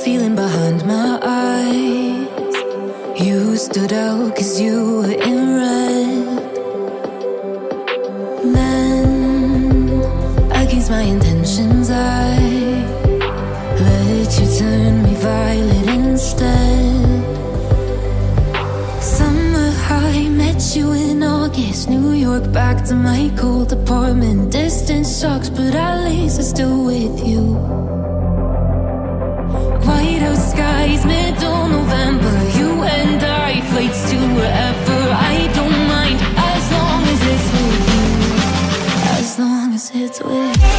feeling behind my eyes. You stood out 'cause you were in red. Then, against my intentions, I let you turn me violet instead. Summer high, met you in August. New York, back to my cold apartment. Distance sucks, but at least I'm still with you. Whiteout skies, middle November. You and I, flights to wherever. I don't mind, as long as it's with you. As long as it's with you.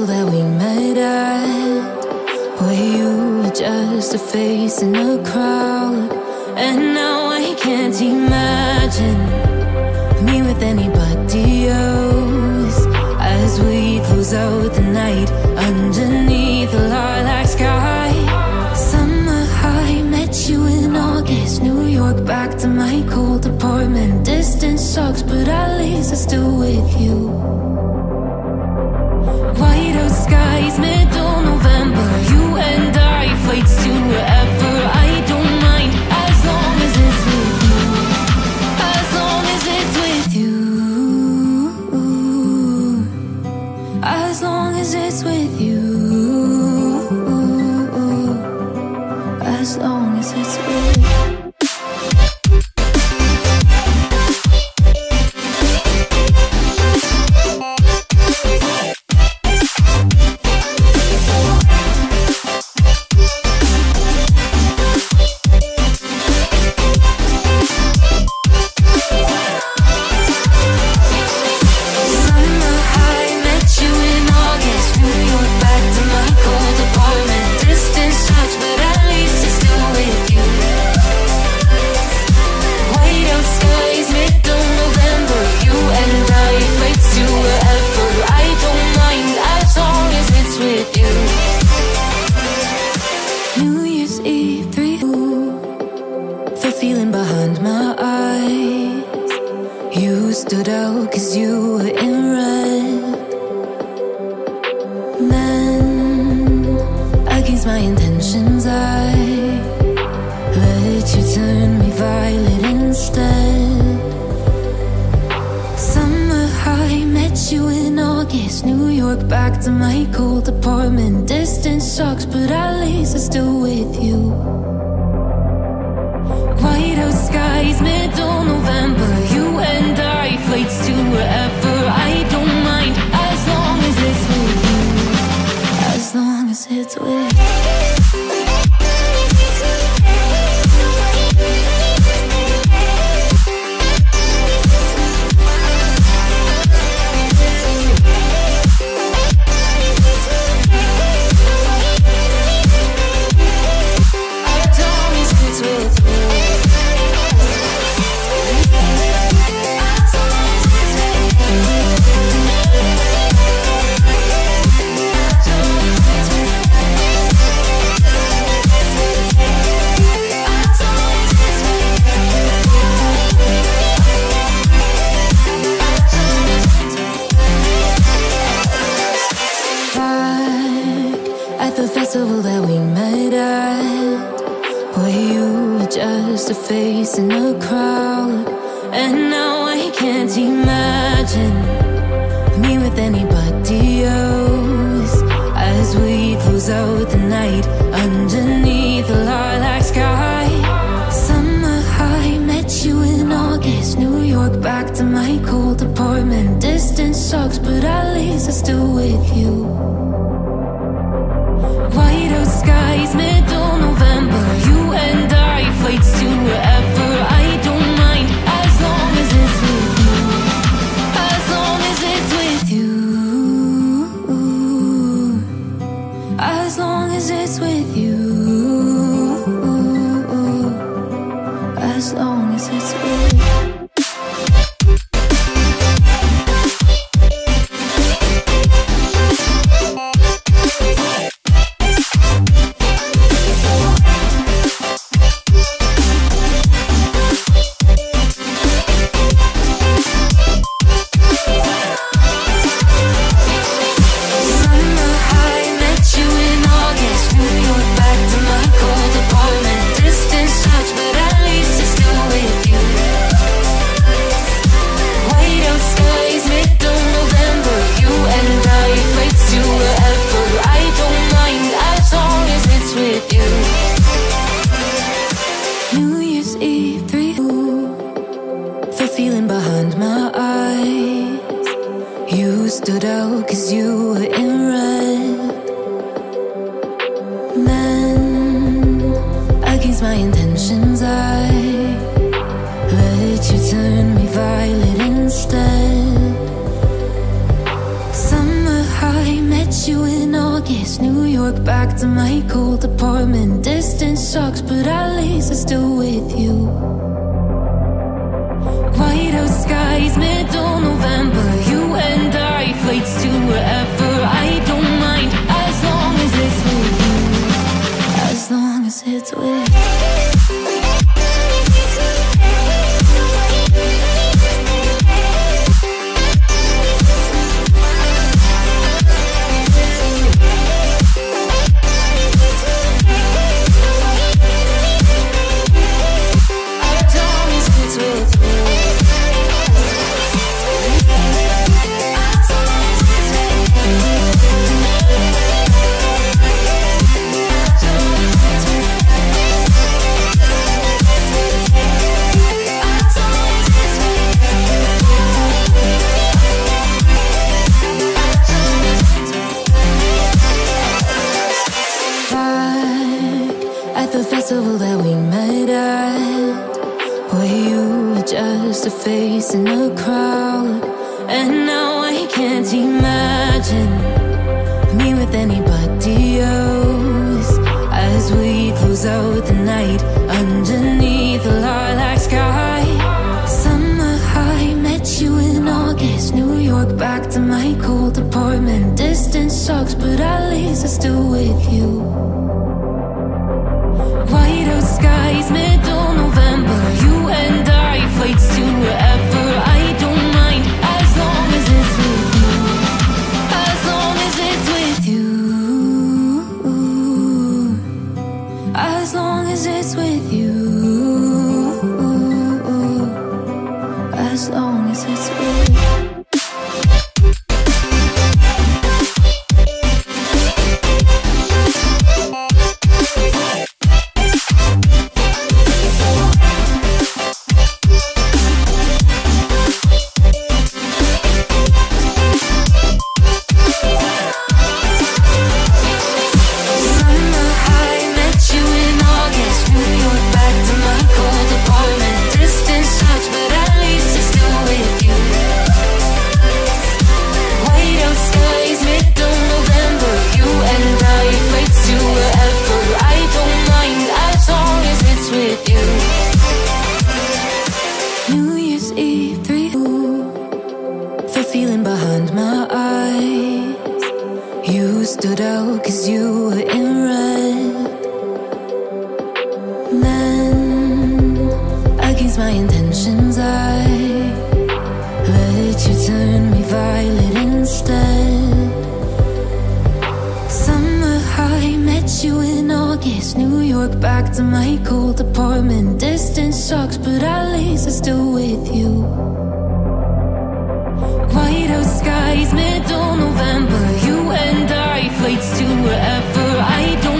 That we met at, where you were just a face in a crowd. And now I can't imagine me with anybody else, as we close out the night underneath the lilac sky. Summer high, met you in August. New York, back to my cold apartment. Distance sucks, but at least I'm still with you. Whiteout skies, middle November. You and I, flights to wherever. I don't mind, as long as it's with you. As long as it's with you. As long as it's with you. As long as it's with you. Whiteout skies, middle November. long as it's with you. As long as it's with you. Whiteout skies, middle November. You and I, flights to wherever. I don't